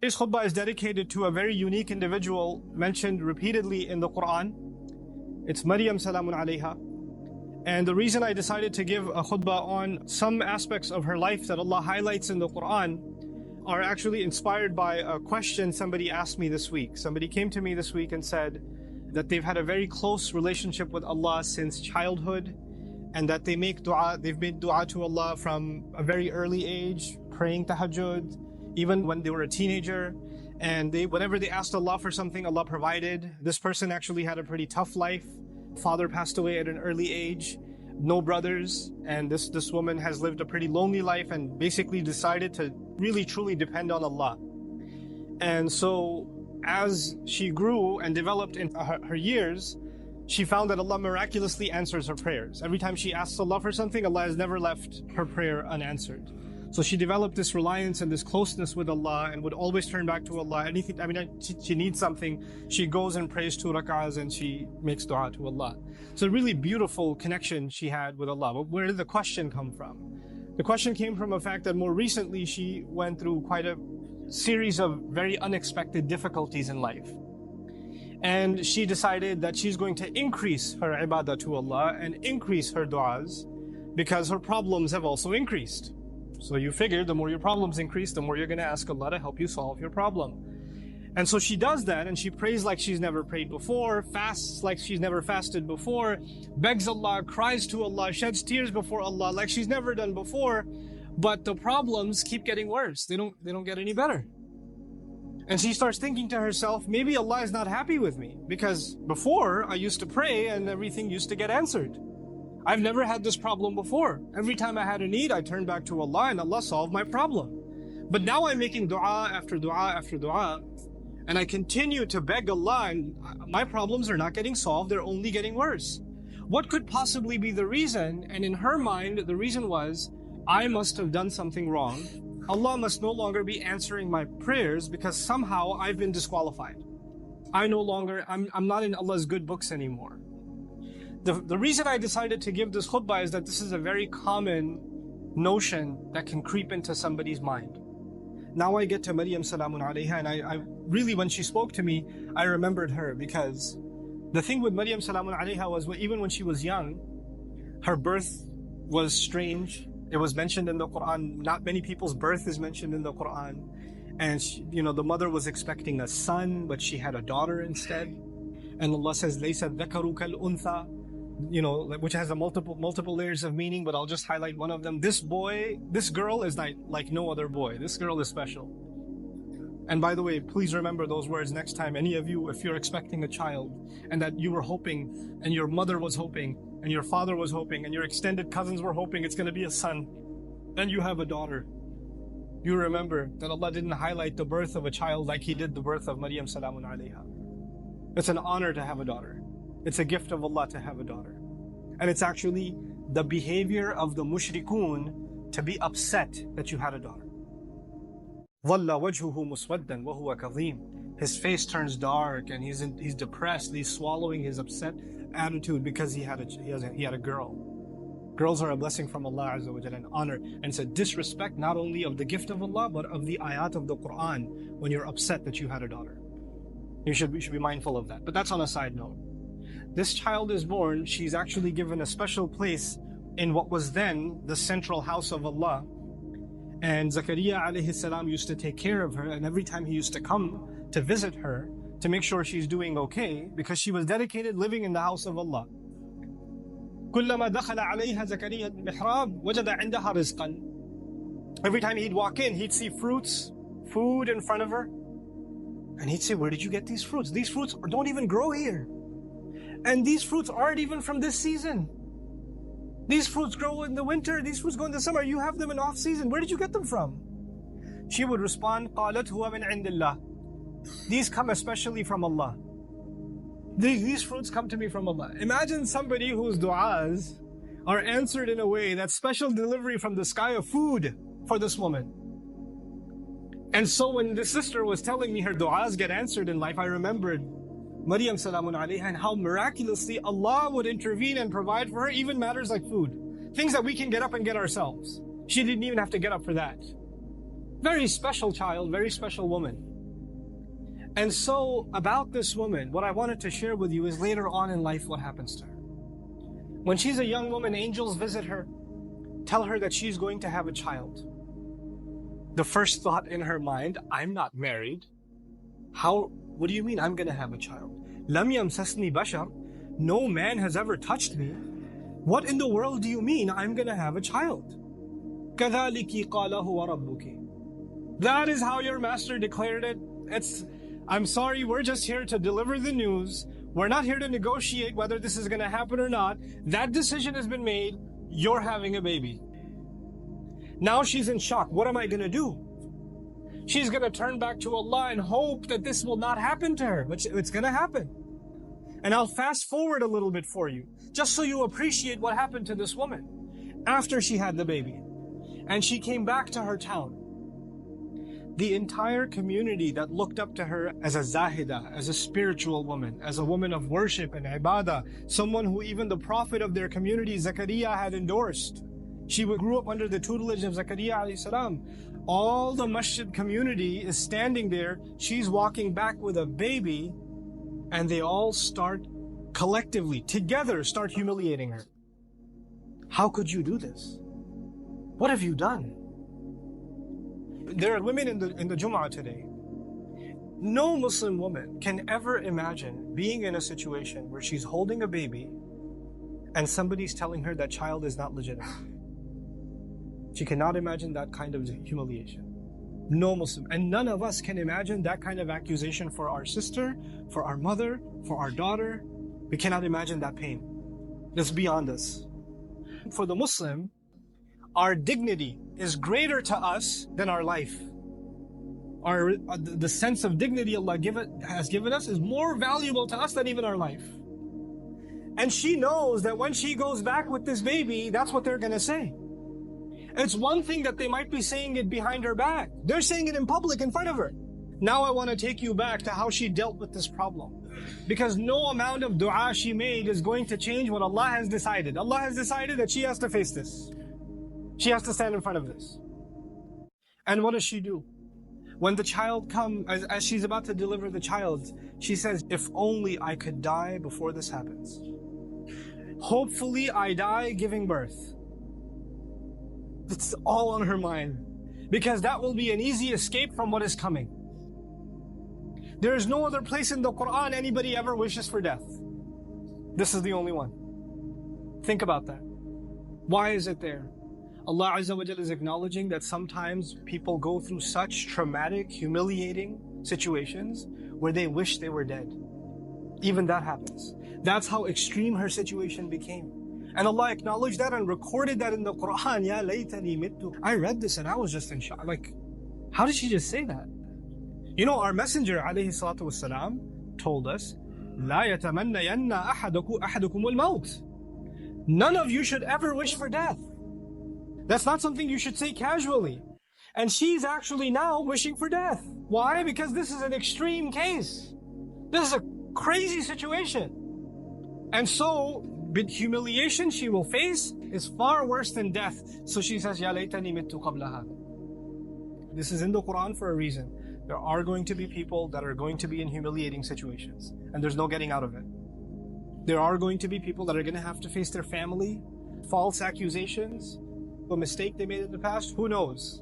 This khutbah is dedicated to a very unique individual mentioned repeatedly in the Quran. It's Maryam salamun alayha. And the reason I decided to give a khutbah on some aspects of her life that Allah highlights in the Quran are actually inspired by a question somebody asked me this week. Somebody came to me this week and said that they've had a very close relationship with Allah since childhood, and that they've made dua to Allah from a very early age, praying tahajjud, even when they were a teenager. And whenever they asked Allah for something, Allah provided. This person actually had a pretty tough life. Father passed away at an early age, no brothers, and this woman has lived a pretty lonely life and basically decided to really truly depend on Allah. And so as she grew and developed in her years, she found that Allah miraculously answers her prayers. Every time she asks Allah for something, Allah has never left her prayer unanswered. So she developed this reliance and this closeness with Allah and would always turn back to Allah. Anything, she needs something, she goes and prays 2 rak'ahs and she makes dua to Allah. So a really beautiful connection she had with Allah. But where did the question come from? The question came from the fact that more recently she went through quite a series of very unexpected difficulties in life. And she decided that she's going to increase her ibadah to Allah and increase her du'as because her problems have also increased. So you figure the more your problems increase, the more you're going to ask Allah to help you solve your problem. And so she does that, and she prays like she's never prayed before, fasts like she's never fasted before, begs Allah, cries to Allah, sheds tears before Allah like she's never done before. But the problems keep getting worse. They don't get any better. And she starts thinking to herself, maybe Allah is not happy with me because before I used to pray and everything used to get answered. I've never had this problem before. Every time I had a need, I turned back to Allah and Allah solved my problem. But now I'm making dua after dua after dua, and I continue to beg Allah, and my problems are not getting solved, they're only getting worse. What could possibly be the reason? And in her mind, the reason was, I must have done something wrong. Allah must no longer be answering my prayers because somehow I've been disqualified. I'm not in Allah's good books anymore. The reason I decided to give this khutbah is that this is a very common notion that can creep into somebody's mind. Now I get to Maryam salamun alayha, and I really, when she spoke to me, I remembered her, because the thing with Maryam salamun alayha was even when she was young, her birth was strange. It was mentioned in the Quran. Not many people's birth is mentioned in the Quran. And she, the mother was expecting a son, but she had a daughter instead. And Allah says, "Laysa dhakaru kal untha," which has a multiple layers of meaning, but I'll just highlight one of them. This girl is like no other boy. This girl is special. And by the way, please remember those words next time. Any of you, if you're expecting a child and that you were hoping, and your mother was hoping, and your father was hoping, and your extended cousins were hoping it's going to be a son, and you have a daughter, you remember that Allah didn't highlight the birth of a child like He did the birth of Maryam salamun alayha. It's an honor to have a daughter. It's a gift of Allah to have a daughter. And it's actually the behavior of the mushrikun to be upset that you had a daughter. ظَلَّ وَجْهُهُ مُسْوَدًّا وَهُوَ كَظِيمٌ. His face turns dark and he's depressed. He's swallowing his upset attitude because he had a girl. Girls are a blessing from Allah Azza wa Jalla, an honor. And it's a disrespect not only of the gift of Allah, but of the ayat of the Quran when you're upset that you had a daughter. We should be mindful of that. But that's on a side note. This child is born. She's actually given a special place in what was then the central house of Allah. And Zakaria alayhi salam used to take care of her, and every time he used to come to visit her to make sure she's doing okay, because she was dedicated living in the house of Allah. كُلَّمَا دَخَلَ عَلَيْهَا زَكَرِيَّا الْمِحْرَابَ وَجَدَ عِنْدَهَا رِزْقًا. Every time he'd walk in, he'd see food in front of her, and he'd say, "Where did you get these fruits? These fruits don't even grow here. And these fruits aren't even from this season. These fruits grow in the winter, these fruits go in the summer, you have them in off season. Where did you get them from?" She would respond, قَالَتْ هُوَ مِنْ عِنْدِ اللَّهِ. These come especially from Allah. These fruits come to me from Allah. Imagine somebody whose du'as are answered in a way that's special delivery from the sky of food for this woman. And so when this sister was telling me her du'as get answered in life, I remembered Maryam salamun alayha and how miraculously Allah would intervene and provide for her even matters like food. Things that we can get up and get ourselves. She didn't even have to get up for that. Very special child, very special woman. And so about this woman, what I wanted to share with you is later on in life what happens to her. When she's a young woman, angels visit her, tell her that she's going to have a child. The first thought in her mind, I'm not married. What do you mean I'm going to have a child? Lam yamsasni bashar. No man has ever touched me. What in the world do you mean I'm going to have a child? كَذَلِكِ قَالَ هُوَ رَبُّكِ. That is how your master declared it. I'm sorry, we're just here to deliver the news. We're not here to negotiate whether this is going to happen or not. That decision has been made. You're having a baby. Now she's in shock. What am I going to do? She's going to turn back to Allah and hope that this will not happen to her. But it's going to happen. And I'll fast forward a little bit for you, just so you appreciate what happened to this woman after she had the baby. And she came back to her town. The entire community that looked up to her as a zahida, as a spiritual woman, as a woman of worship and ibadah, someone who even the prophet of their community, Zakaria, had endorsed. She grew up under the tutelage of Zakaria alayhi salam. All the masjid community is standing there. She's walking back with a baby, and they all start collectively, together, start humiliating her. How could you do this? What have you done? There are women in the Jum'ah today. No Muslim woman can ever imagine being in a situation where she's holding a baby and somebody's telling her that child is not legitimate. She cannot imagine that kind of humiliation. No Muslim. And none of us can imagine that kind of accusation for our sister, for our mother, for our daughter. We cannot imagine that pain. It's beyond us. For the Muslim, our dignity is greater to us than our life. The sense of dignity Allah has given us is more valuable to us than even our life. And she knows that when she goes back with this baby, that's what they're going to say. It's one thing that they might be saying it behind her back. They're saying it in public in front of her. Now I want to take you back to how she dealt with this problem. Because no amount of dua she made is going to change what Allah has decided. Allah has decided that she has to face this. She has to stand in front of this. And what does she do? When the child comes, as she's about to deliver the child, she says, if only I could die before this happens. Hopefully I die giving birth. It's all on her mind. Because that will be an easy escape from what is coming. There is no other place in the Quran anybody ever wishes for death. This is the only one. Think about that. Why is it there? Allah Azza wa Jalla is acknowledging that sometimes people go through such traumatic, humiliating situations where they wish they were dead. Even that happens. That's how extreme her situation became. And Allah acknowledged that and recorded that in the Quran. Ya laytani mittu. I read this and I was just in shock. Like, how did she just say that? You know, our Messenger alayhi salatu wasalam told us, La yatamannayanna ahadukum al-maut. None of you should ever wish for death. That's not something you should say casually. And she's actually now wishing for death. Why? Because this is an extreme case. This is a crazy situation. And so, the humiliation she will face is far worse than death. So she says, Ya laytani mittu qabla hadha. This is in the Quran for a reason. There are going to be people that are going to be in humiliating situations. And there's no getting out of it. There are going to be people that are going to have to face their family, false accusations, a mistake they made in the past, who knows?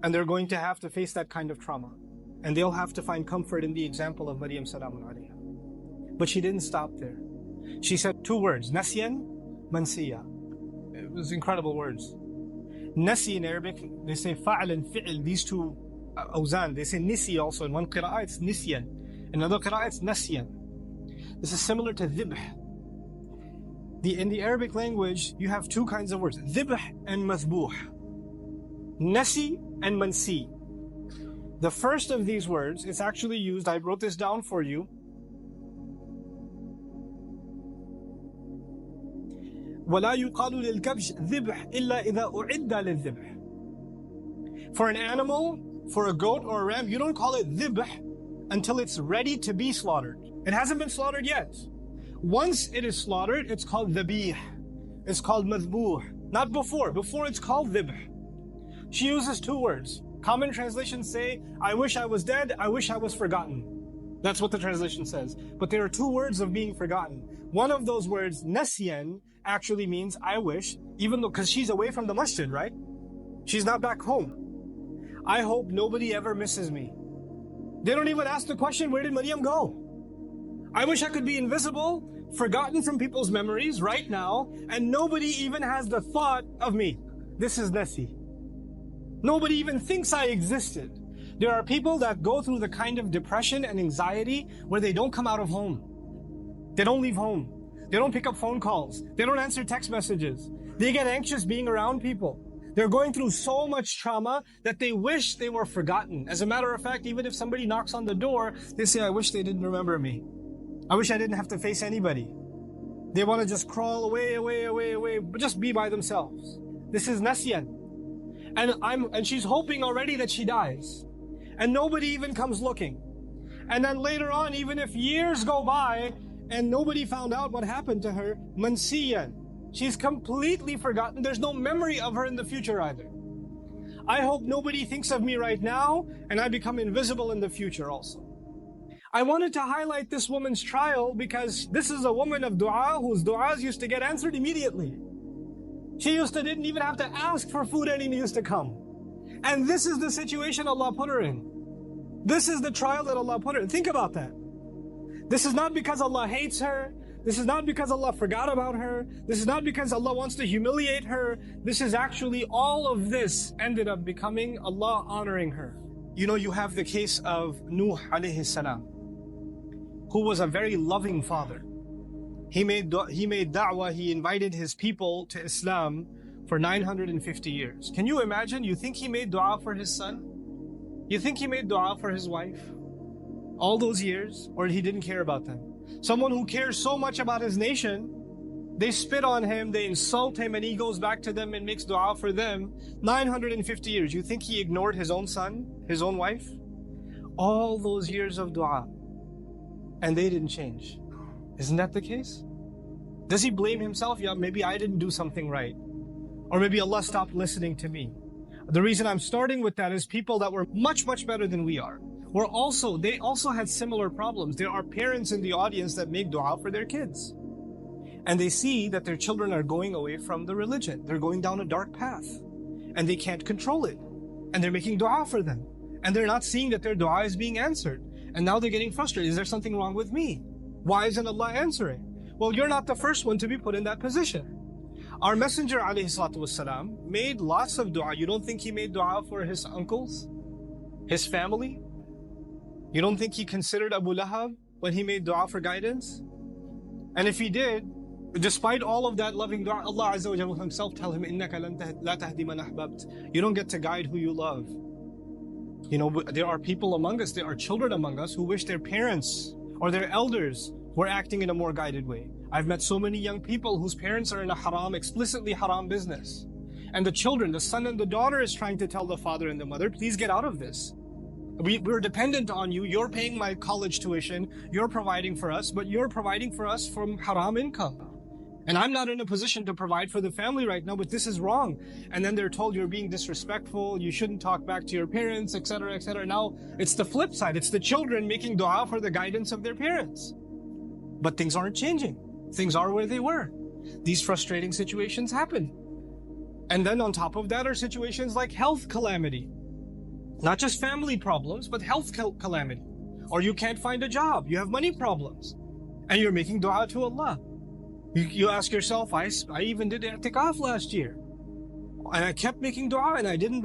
And they're going to have to face that kind of trauma. And they'll have to find comfort in the example of Maryam salamun alayha. But she didn't stop there. She said 2 words, Nasyan, Mansiya. It was incredible words. Nasi in Arabic, they say fa'al and fi'l, these 2 awzan. They say nisi also. In one qira'ah it's nisyan. In another qira'ah it's nasyan. This is similar to dhibh. In the Arabic language, you have 2 kinds of words, dhibh and mathbuh. Nasi and mansi. The first of these words is actually used, I wrote this down for you. وَلَا يُقَالُ لِلْكَبْشِ ذِبْحْ إِلَّا إِذَا أُعِدَّ لِلذِّبْحِ. For an animal, for a goat or a ram, you don't call it dhibh until it's ready to be slaughtered. It hasn't been slaughtered yet. Once it is slaughtered, it's called dhabih. It's called madhbuh. Not before. Before it's called dhibh. She uses 2 words. Common translations say, I wish I was dead, I wish I was forgotten. That's what the translation says. But there are two words of being forgotten. One of those words, nasiyan, actually means I wish, even though, because she's away from the masjid, right? She's not back home. I hope nobody ever misses me. They don't even ask the question, where did Maryam go? I wish I could be invisible, forgotten from people's memories right now, and nobody even has the thought of me. This is nasi. Nobody even thinks I existed. There are people that go through the kind of depression and anxiety where they don't come out of home. They don't leave home. They don't pick up phone calls. They don't answer text messages. They get anxious being around people. They're going through so much trauma that they wish they were forgotten. As a matter of fact, even if somebody knocks on the door, they say, I wish they didn't remember me. I wish I didn't have to face anybody. They want to just crawl away, but just be by themselves. This is Nasiyan. And she's hoping already that she dies. And nobody even comes looking. And then later on, even if years go by and nobody found out what happened to her, Mansiyan. She's completely forgotten. There's no memory of her in the future either. I hope nobody thinks of me right now and I become invisible in the future also. I wanted to highlight this woman's trial because this is a woman of dua whose du'as used to get answered immediately. She didn't even have to ask for food and it used to come. And this is the situation Allah put her in. This is the trial that Allah put her in. Think about that. This is not because Allah hates her. This is not because Allah forgot about her. This is not because Allah wants to humiliate her. This is actually all of this ended up becoming Allah honoring her. You know, you have the case of Nuh alayhi salam, who was a very loving father. He made da'wah, he invited his people to Islam for 950 years. Can you imagine? You think he made dua for his son? You think he made dua for his wife? All those years? Or he didn't care about them? Someone who cares so much about his nation, they spit on him, they insult him, and he goes back to them and makes dua for them. 950 years. You think he ignored his own son, his own wife? All those years of dua. And they didn't change. Isn't that the case? Does he blame himself? Yeah, maybe I didn't do something right. Or maybe Allah stopped listening to me. The reason I'm starting with that is people that were much, much better than we are. They also had similar problems. There are parents in the audience that make dua for their kids. And they see that their children are going away from the religion. They're going down a dark path. And they can't control it. And they're making dua for them. And they're not seeing that their dua is being answered. And now they're getting frustrated. Is there something wrong with me? Why isn't Allah answering? Well, you're not the first one to be put in that position. Our Messenger ﷺ made lots of dua. You don't think he made dua for his uncles? His family? You don't think he considered Abu Lahab when he made dua for guidance? And if he did, despite all of that loving dua, Allah Azza wa Jalla himself tell him, إِنَّكَ لَا تَهْدِي مَنْ أَحْبَبْتَ. You don't get to guide who you love. You know, there are people among us, there are children among us who wish their parents or their elders were acting in a more guided way. I've met so many young people whose parents are in a haram, explicitly haram business. And the children, the son and the daughter is trying to tell the father and the mother, please get out of this. We're dependent on you. You're paying my college tuition. You're providing for us, but you're providing for us from haram income. And I'm not in a position to provide for the family right now, but this is wrong. And then they're told you're being disrespectful. You shouldn't talk back to your parents, etc., etc. Now it's the flip side. It's the children making dua for the guidance of their parents. But things aren't changing. Things are where they were. These frustrating situations happen. And then on top of that are situations like health calamity. Not just family problems, but health calamity. Or you can't find a job. You have money problems. And you're making dua to Allah. You ask yourself, I even did i'tikaf last year. And I kept making dua and I didn't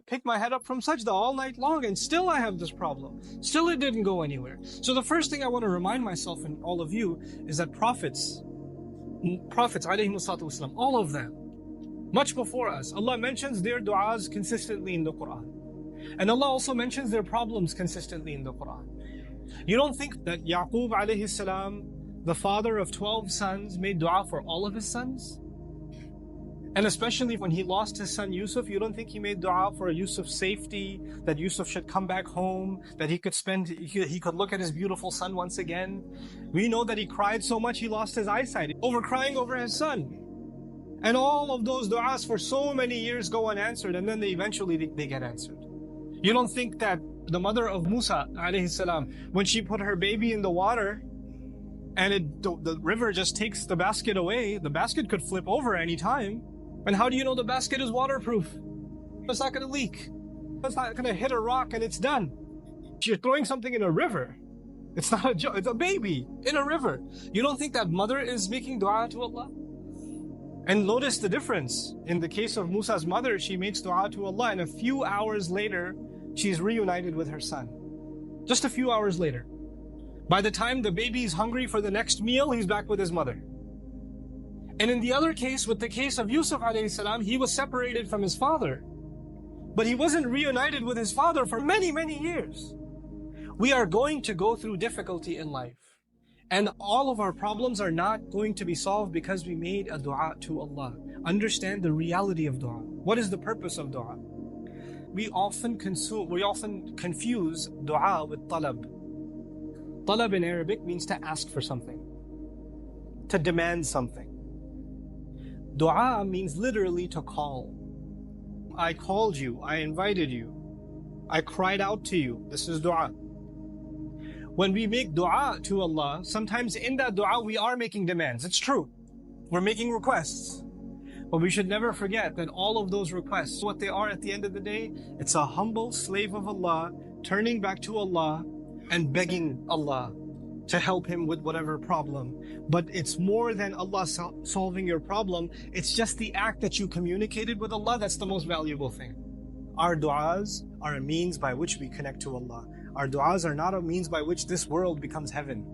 pick my head up from sajda all night long, and still I have this problem. Still it didn't go anywhere. So the first thing I want to remind myself and all of you is that prophets alayhimu salatu wasalam, all of them, much before us, Allah mentions their du'as consistently in the Quran. And Allah also mentions their problems consistently in the Quran. You don't think that Yaqub alayhi salam, the father of 12 sons, made dua for all of his sons? And especially when he lost his son Yusuf, you don't think he made dua for Yusuf's safety, that Yusuf should come back home, that he could look at his beautiful son once again? We know that he cried so much he lost his eyesight over crying over his son. And all of those du'as for so many years go unanswered, and then they eventually get answered. You don't think that the mother of Musa alayhi salam, when she put her baby in the water and the river just takes the basket away, the basket could flip over any time. And how do you know the basket is waterproof? It's not going to leak. It's not going to hit a rock and it's done. You're throwing something in a river. It's not a joke. It's a baby in a river. You don't think that mother is making dua to Allah? And notice the difference. In the case of Musa's mother, she makes dua to Allah, and a few hours later, she's reunited with her son. Just a few hours later. By the time the baby is hungry for the next meal, he's back with his mother. And in the other case, with the case of Yusuf alayhi salam, he was separated from his father. But he wasn't reunited with his father for many, many years. We are going to go through difficulty in life. And all of our problems are not going to be solved because we made a dua to Allah. Understand the reality of dua. What is the purpose of dua? We often confuse dua with talab. Talab in Arabic means to ask for something, to demand something. Dua means literally to call. I called you, I invited you, I cried out to you. This is dua. When we make dua to Allah, sometimes in that dua we are making demands. It's true. We're making requests. But we should never forget that all of those requests, what they are at the end of the day, it's a humble slave of Allah, turning back to Allah and begging Allah to help him with whatever problem. But it's more than Allah solving your problem. It's just the act that you communicated with Allah that's the most valuable thing. Our du'as are a means by which we connect to Allah. Our du'as are not a means by which this world becomes heaven.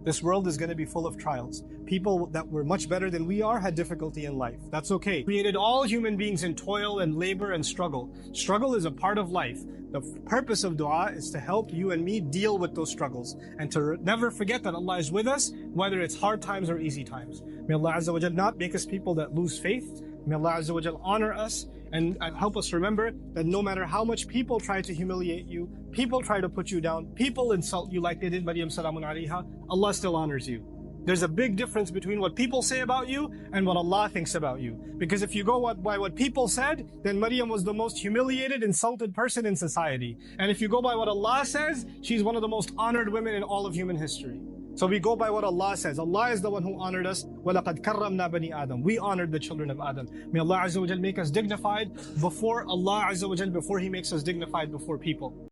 This world is going to be full of trials. People that were much better than we are had difficulty in life. That's okay. Created all human beings in toil and labor and struggle. Struggle is a part of life. The purpose of dua is to help you and me deal with those struggles and to never forget that Allah is with us, whether it's hard times or easy times. May Allah Azza wa Jal not make us people that lose faith. May Allah Azza wa Jal honor us and help us remember that no matter how much people try to humiliate you, people try to put you down, people insult you like they did Maryam salamun alayha, Allah still honors you. There's a big difference between what people say about you and what Allah thinks about you. Because if you go by what people said, then Maryam was the most humiliated, insulted person in society. And if you go by what Allah says, she's one of the most honored women in all of human history. So we go by what Allah says. Allah is the one who honored us. وَلَقَدْ كَرَّمْنَا بَنِي آدَمَ. We honored the children of Adam. May Allah Azza wa Jal make us dignified before Allah Azza wa Jal, before He makes us dignified before people.